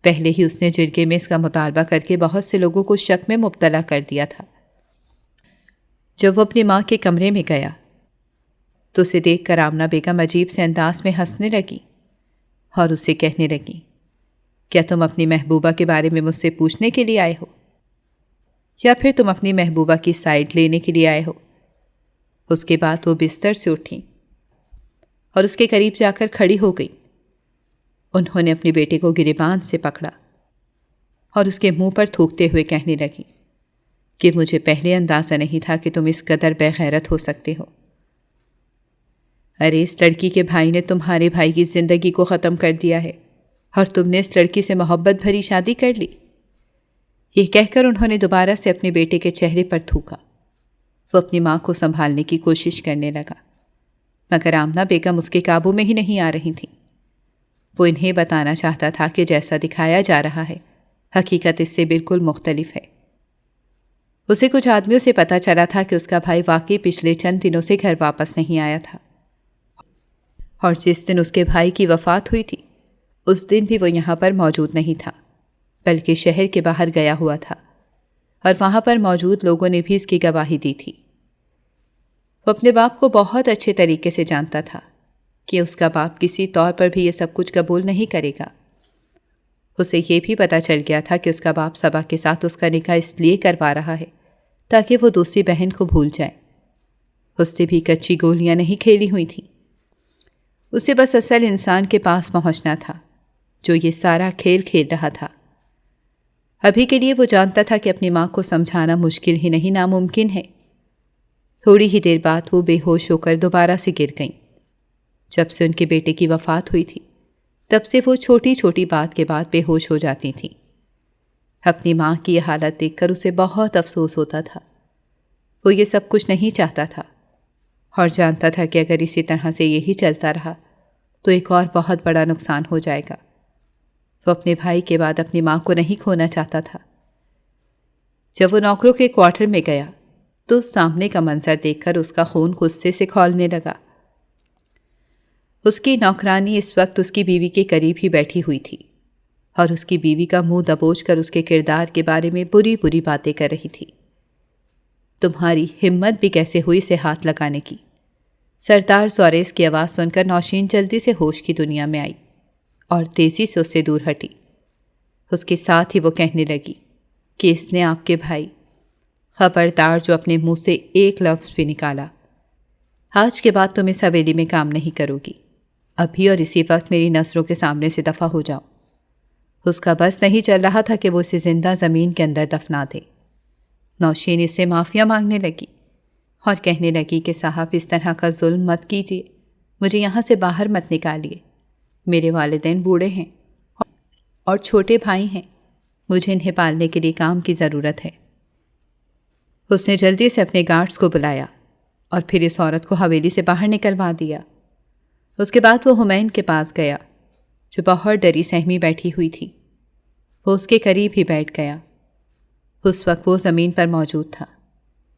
پہلے ہی اس نے جرگے میں اس کا مطالبہ کر کے بہت سے لوگوں کو شک میں مبتلا کر دیا تھا۔ جب وہ اپنی ماں کے کمرے میں گیا تو اسے دیکھ کر آمنہ بیگم عجیب سے انداز میں ہنسنے لگی اور اسے کہنے لگی، کیا تم اپنی محبوبہ کے بارے میں مجھ سے پوچھنے کے لیے آئے ہو، یا پھر تم اپنی محبوبہ کی سائیڈ لینے کے لیے آئے ہو؟ اس کے بعد وہ بستر سے اٹھیں اور اس کے قریب جا کر کھڑی ہو گئی۔ انہوں نے اپنے بیٹے کو گریبان سے پکڑا اور اس کے منہ پر تھوکتے ہوئے کہنے لگی کہ مجھے پہلے اندازہ نہیں تھا کہ تم اس قدر بے غیرت ہو سکتے ہو۔ ارے اس لڑکی کے بھائی نے تمہارے بھائی کی زندگی کو ختم کر دیا ہے، اور تم نے اس لڑکی سے محبت بھری شادی کر لی۔ یہ کہہ کر انہوں نے دوبارہ سے اپنے بیٹے کے چہرے پر تھوکا۔ وہ اپنی ماں کو سنبھالنے کی کوشش کرنے لگا، مگر آمنہ بیگم اس کے قابو میں ہی نہیں آ رہی تھیں۔ وہ انہیں بتانا چاہتا تھا کہ جیسا دکھایا جا رہا ہے، حقیقت اس سے بالکل مختلف ہے۔ اسے کچھ آدمیوں سے پتہ چلا تھا کہ اس کا بھائی واقعی پچھلے چند دنوں سے گھر واپس نہیں آیا تھا، اور جس دن اس کے بھائی کی وفات ہوئی تھی اس دن بھی وہ یہاں پر موجود نہیں تھا، بلکہ شہر کے باہر گیا ہوا تھا، اور وہاں پر موجود لوگوں نے بھی اس کی گواہی دی تھی۔ وہ اپنے باپ کو بہت اچھے طریقے سے جانتا تھا کہ اس کا باپ کسی طور پر بھی یہ سب کچھ قبول نہیں کرے گا۔ اسے یہ بھی پتہ چل گیا تھا کہ اس کا باپ صبا کے ساتھ اس کا نکاح اس لیے کروا رہا ہے تاکہ وہ دوسری بہن کو بھول جائے۔ اس نے بھی کچی گولیاں نہیں کھیلی ہوئی تھیں۔ اسے بس اصل انسان کے پاس پہنچنا تھا جو یہ سارا کھیل کھیل رہا تھا۔ ابھی کے لیے وہ جانتا تھا کہ اپنی ماں کو سمجھانا مشکل ہی نہیں ناممکن ہے۔ تھوڑی ہی دیر بعد وہ بے ہوش ہو کر دوبارہ سے گر گئیں۔ جب سے ان کے بیٹے کی وفات ہوئی تھی تب سے وہ چھوٹی چھوٹی بات کے بعد بے ہوش ہو جاتی تھیں۔ اپنی ماں کی یہ حالت دیکھ کر اسے بہت افسوس ہوتا تھا۔ وہ یہ سب کچھ نہیں چاہتا تھا اور جانتا تھا کہ اگر اسی طرح سے یہی چلتا رہا تو ایک اور بہت بڑا نقصان ہو جائے گا۔ وہ اپنے بھائی کے بعد اپنی ماں کو نہیں کھونا چاہتا تھا۔ جب وہ نوکروں کے کوارٹر میں گیا تو سامنے کا منظر دیکھ کر اس کا خون غصے سے کھولنے لگا۔ اس کی نوکرانی اس وقت اس کی بیوی کے قریب ہی بیٹھی ہوئی تھی اور اس کی بیوی کا منہ دبوچ کر اس کے کردار کے بارے میں بری بری باتیں کر رہی تھی۔ تمہاری ہمت بھی کیسے ہوئی اسے ہاتھ لگانے کی؟ سردار زوریس کی آواز سن کر نوشین جلدی سے ہوش کی دنیا میں آئی اور تیزی سے اس سے دور ہٹی۔ اس کے ساتھ ہی وہ کہنے لگی کہ اس نے آپ کے بھائی، خبردار جو اپنے منہ سے ایک لفظ بھی نکالا، آج کے بعد تم اس حویلی میں کام نہیں کرو گی۔ ابھی اور اسی وقت میری نظروں کے سامنے سے دفع ہو جاؤ۔ اس کا بس نہیں چل رہا تھا کہ وہ اسے زندہ زمین کے اندر دفنا دے۔ نوشین اس سے معافیا مانگنے لگی اور کہنے لگی کہ صاحب اس طرح کا ظلم مت کیجیے، مجھے یہاں سے باہر مت نکالیے۔ میرے والدین بوڑھے ہیں اور چھوٹے بھائی ہیں، مجھے انہیں پالنے کے لیے کام کی ضرورت ہے۔ اس نے جلدی سے اپنے گارڈز کو بلایا اور پھر اس عورت کو حویلی سے باہر نکلوا دیا۔ اس کے بعد وہ ہمین کے پاس گیا جو بہت ڈری سہمی بیٹھی ہوئی تھی۔ وہ اس کے قریب ہی بیٹھ گیا۔ اس وقت وہ زمین پر موجود تھا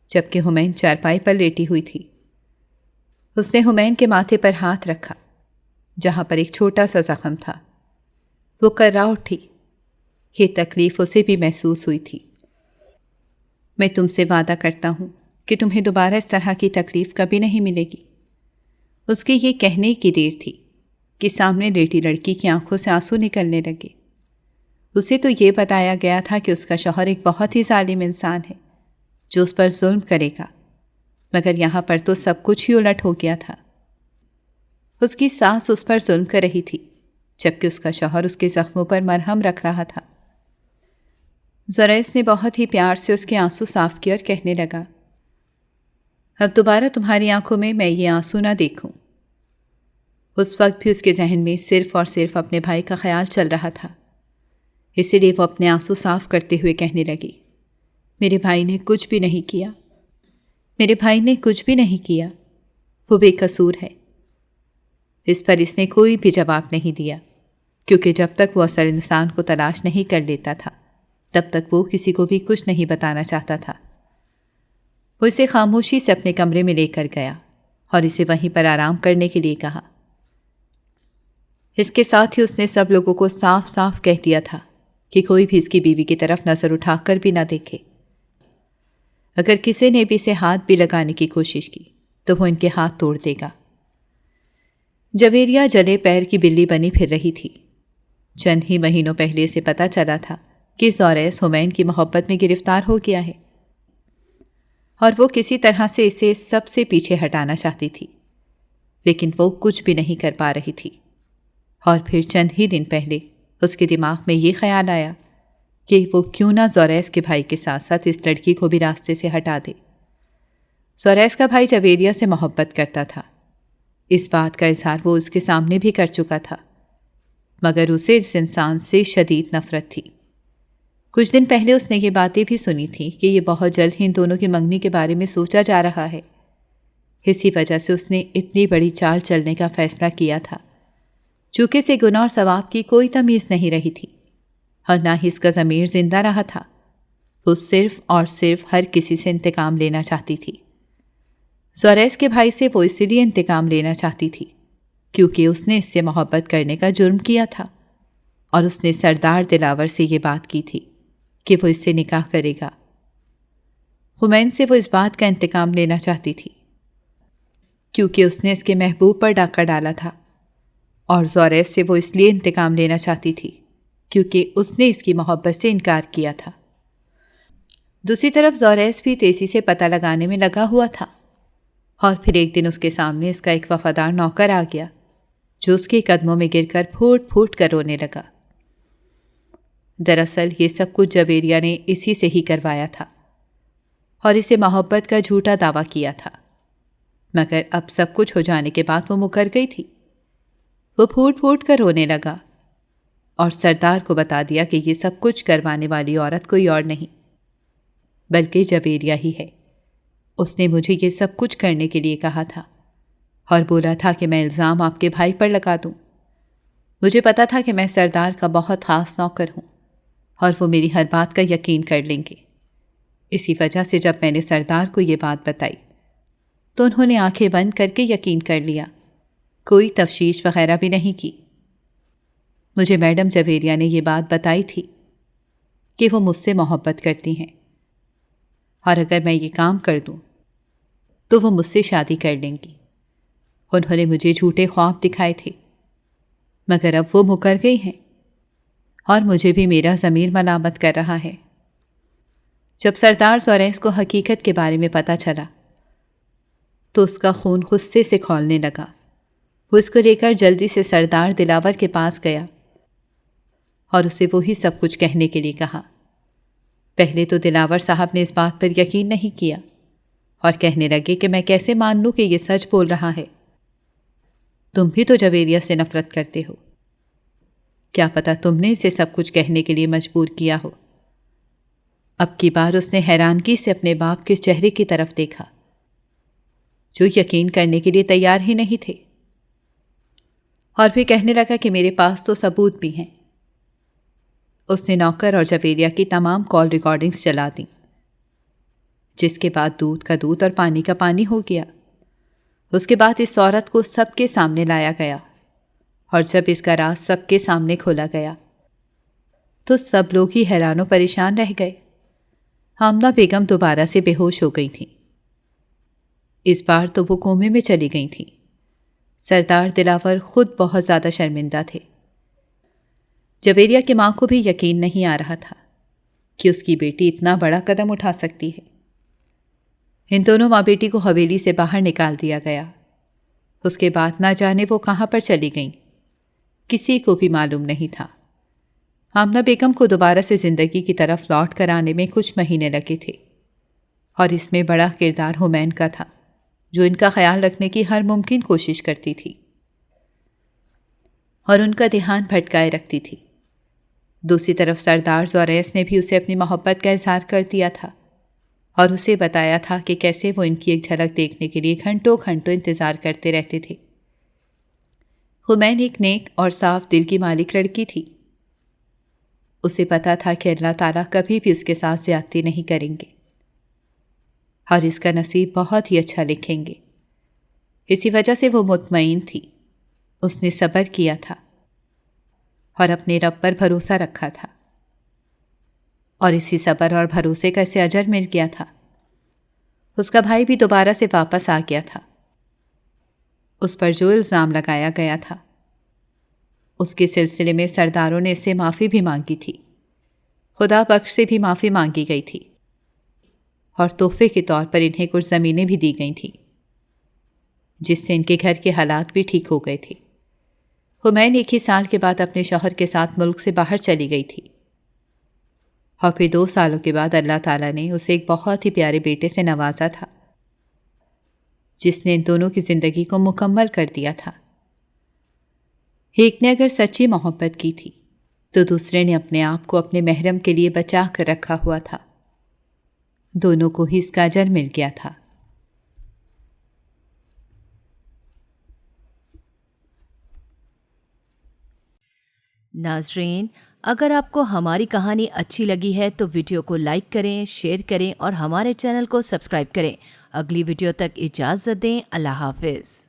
جبکہ ہمین چارپائی پر لیٹی ہوئی تھی۔ اس نے ہمین کے ماتھے پر ہاتھ رکھا جہاں پر ایک چھوٹا سا زخم تھا۔ وہ کرا اٹھی۔ یہ تکلیف اسے بھی محسوس ہوئی تھی۔ میں تم سے وعدہ کرتا ہوں کہ تمہیں دوبارہ اس طرح کی تکلیف کبھی نہیں ملے گی۔ اس کی یہ کہنے کی دیر تھی کہ سامنے لیٹی لڑکی کی آنکھوں سے آنسو نکلنے لگے۔ اسے تو یہ بتایا گیا تھا کہ اس کا شوہر ایک بہت ہی ظالم انسان ہے جو اس پر ظلم کرے گا، مگر یہاں پر تو سب کچھ ہی الٹ ہو گیا تھا۔ اس کی ساس اس پر ظلم کر رہی تھی جبکہ اس کا شوہر اس کے زخموں پر مرہم رکھ رہا تھا۔ زوریس نے بہت ہی پیار سے اس کے آنسو صاف کیے اور کہنے لگا، اب دوبارہ تمہاری آنکھوں میں یہ آنسو نہ دیکھوں۔ اس وقت بھی اس کے ذہن میں صرف اور صرف اپنے بھائی کا خیال چل رہا تھا، اسی لیے وہ اپنے آنسو صاف کرتے ہوئے کہنے لگی، میرے بھائی نے کچھ بھی نہیں کیا، میرے بھائی نے کچھ بھی نہیں کیا، وہ بے قصور ہے۔ اس پر اس نے کوئی بھی جواب نہیں دیا کیونکہ جب تک وہ اصل انسان کو تلاش نہیں کر لیتا تھا تب تک وہ کسی کو بھی کچھ نہیں بتانا چاہتا تھا۔ وہ اسے خاموشی سے اپنے کمرے میں لے کر گیا اور اسے وہیں پر آرام کرنے کے لیے کہا۔ اس کے ساتھ ہی اس نے سب لوگوں کو صاف صاف کہہ دیا تھا کہ کوئی بھی اس کی بیوی کی طرف نظر اٹھا کر بھی نہ دیکھے۔ اگر کسی نے بھی اسے ہاتھ بھی لگانے کی کوشش کی تو وہ ان کے ہاتھ توڑ دے گا۔ جویریہ جلے پیر کی بلی بنی پھر رہی تھی۔ چند ہی مہینوں پہلے اسے پتہ چلا تھا کہ زوریس ہمین کی محبت میں گرفتار ہو گیا ہے اور وہ کسی طرح سے اسے سب سے پیچھے ہٹانا چاہتی تھی، لیکن وہ کچھ بھی نہیں کر پا رہی تھی۔ اور پھر چند ہی دن پہلے اس کے دماغ میں یہ خیال آیا کہ وہ کیوں نہ زوریس کے بھائی کے ساتھ ساتھ اس لڑکی کو بھی راستے سے ہٹا دے۔ زوریس کا بھائی جویریہ سے محبت کرتا تھا، اس بات کا اظہار وہ اس کے سامنے بھی کر چکا تھا، مگر اسے اس انسان سے شدید نفرت تھی۔ کچھ دن پہلے اس نے یہ باتیں بھی سنی تھی کہ یہ بہت جلد ہی ان دونوں کی منگنی کے بارے میں سوچا جا رہا ہے۔ اسی وجہ سے اس نے اتنی بڑی چال چلنے کا فیصلہ کیا تھا۔ چونکہ اسے گناہ اور ثواب کی کوئی تمیز نہیں رہی تھی اور نہ ہی اس کا ضمیر زندہ رہا تھا، وہ صرف اور صرف ہر کسی سے انتقام لینا چاہتی تھی۔ زوریس کے بھائی سے وہ اسی لیے انتقام لینا چاہتی تھی کیونکہ اس نے اس سے محبت کرنے کا جرم کیا تھا اور اس نے سردار دلاور سے یہ بات کی تھی کہ وہ اس سے نکاح کرے گا۔ ہمین سے وہ اس بات کا انتقام لینا چاہتی تھی کیونکہ اس نے اس کے محبوب پر ڈاکہ ڈالا تھا، اور زوریس سے وہ اس لیے انتقام لینا چاہتی تھی کیونکہ اس نے اس کی محبت سے انکار کیا تھا۔ دوسری طرف زوریس بھی تیزی سے پتہ لگانے میں لگا ہوا تھا، اور پھر ایک دن اس کے سامنے اس کا ایک وفادار نوکر آ گیا جو اس کے قدموں میں گر کر پھوٹ پھوٹ کر رونے لگا۔ دراصل یہ سب کچھ جویریہ نے اسی سے ہی کروایا تھا اور اسے محبت کا جھوٹا دعویٰ کیا تھا، مگر اب سب کچھ ہو جانے کے بعد وہ مکر گئی تھی۔ وہ پھوٹ پھوٹ کر رونے لگا اور سردار کو بتا دیا کہ یہ سب کچھ کروانے والی عورت کوئی اور نہیں بلکہ جویریہ ہی ہے۔ اس نے مجھے یہ سب کچھ کرنے کے لیے کہا تھا اور بولا تھا کہ میں الزام آپ کے بھائی پر لگا دوں۔ مجھے پتا تھا کہ میں سردار کا بہت خاص نوکر ہوں اور وہ میری ہر بات کا یقین کر لیں گے۔ اسی وجہ سے جب میں نے سردار کو یہ بات بتائی تو انہوں نے آنکھیں بند کر کے یقین کر لیا، کوئی تفتیش وغیرہ بھی نہیں کی۔ مجھے میڈم جویریہ نے یہ بات بتائی تھی کہ وہ مجھ سے محبت کرتی ہیں اور اگر میں یہ کام کر دوں تو وہ مجھ سے شادی کر لیں گی۔ انہوں نے مجھے جھوٹے خواب دکھائے تھے، مگر اب وہ مکر گئی ہیں اور مجھے بھی میرا ضمیر ملامت کر رہا ہے۔ جب سردار زوریس کو حقیقت کے بارے میں پتہ چلا تو اس کا خون غصے سے کھولنے لگا۔ وہ اس کو لے کر جلدی سے سردار دلاور کے پاس گیا اور اسے وہی سب کچھ کہنے کے لیے کہا۔ پہلے تو دلاور صاحب نے اس بات پر یقین نہیں کیا اور کہنے لگے کہ میں کیسے مان لوں کہ یہ سچ بول رہا ہے؟ تم بھی تو جویریہ سے نفرت کرتے ہو، کیا پتا تم نے اسے سب کچھ کہنے کے لیے مجبور کیا ہو۔ اب کی بار اس نے حیرانگی سے اپنے باپ کے چہرے کی طرف دیکھا جو یقین کرنے کے لیے تیار ہی نہیں تھے، اور پھر کہنے لگا کہ میرے پاس تو ثبوت بھی ہیں۔ اس نے نوکر اور جویریہ کی تمام کال ریکارڈنگز چلا دیں، جس کے بعد دودھ کا دودھ اور پانی کا پانی ہو گیا۔ اس کے بعد اس عورت کو سب کے سامنے لایا گیا، اور جب اس کا راز سب کے سامنے کھولا گیا تو سب لوگ ہی حیران و پریشان رہ گئے۔ آمنہ بیگم دوبارہ سے بے ہوش ہو گئی تھیں۔ اس بار تو وہ کومے میں چلی گئی تھیں۔ سردار دلاور خود بہت زیادہ شرمندہ تھے۔ جویریہ کی ماں کو بھی یقین نہیں آ رہا تھا کہ اس کی بیٹی اتنا بڑا قدم اٹھا سکتی ہے۔ ان دونوں ماں بیٹی کو حویلی سے باہر نکال دیا گیا۔ اس کے بعد نہ جانے وہ کہاں پر چلی گئیں، کسی کو بھی معلوم نہیں تھا۔ آمنہ بیگم کو دوبارہ سے زندگی کی طرف لوٹ کر آنے میں کچھ مہینے لگے تھے، اور اس میں بڑا کردار حمین کا تھا جو ان کا خیال رکھنے کی ہر ممکن کوشش کرتی تھی اور ان کا دھیان بھٹکائے رکھتی تھی۔ دوسری طرف سردار زوریس نے بھی اسے اپنی محبت کا اظہار کر دیا تھا اور اسے بتایا تھا کہ کیسے وہ ان کی ایک جھلک دیکھنے کے لیے گھنٹوں گھنٹوں انتظار کرتے رہتے تھے۔ حمین ایک نیک اور صاف دل کی مالک لڑکی تھی۔ اسے پتا تھا کہ اللہ تعالیٰ کبھی بھی اس کے ساتھ زیادتی نہیں کریں گے اور اس کا نصیب بہت ہی اچھا لکھیں گے۔ اسی وجہ سے وہ مطمئن تھی۔ اس نے صبر کیا تھا اور اپنے رب پر بھروسہ رکھا تھا، اور اسی صبر اور بھروسے کا اسے اجر مل گیا تھا۔ اس کا بھائی بھی دوبارہ سے واپس آ گیا تھا۔ اس پر جو الزام لگایا گیا تھا اس کے سلسلے میں سرداروں نے اس سے معافی بھی مانگی تھی، خدا بخش سے بھی معافی مانگی گئی تھی، اور تحفے کے طور پر انہیں کچھ زمینیں بھی دی گئی تھیں، جس سے ان کے گھر کے حالات بھی ٹھیک ہو گئے تھے۔ حمین 1 ہی سال کے بعد اپنے شوہر کے ساتھ ملک سے باہر چلی گئی تھی، اور پھر 2 سالوں کے بعد اللہ تعالیٰ نے اسے ایک بہت ہی پیارے بیٹے سے نوازا تھا، جس نے ان دونوں کی زندگی کو مکمل کر دیا تھا۔ ایک نے اگر سچی محبت کی تھی تو دوسرے نے اپنے آپ کو اپنے محرم کے لیے بچا کر رکھا ہوا تھا۔ دونوں کو ہی اس کا اجر مل گیا تھا۔ ناظرین، اگر آپ کو ہماری کہانی اچھی لگی ہے تو ویڈیو کو لائک کریں، شیئر کریں اور ہمارے چینل کو سبسکرائب کریں۔ اگلی ویڈیو تک اجازت دیں۔ اللہ حافظ۔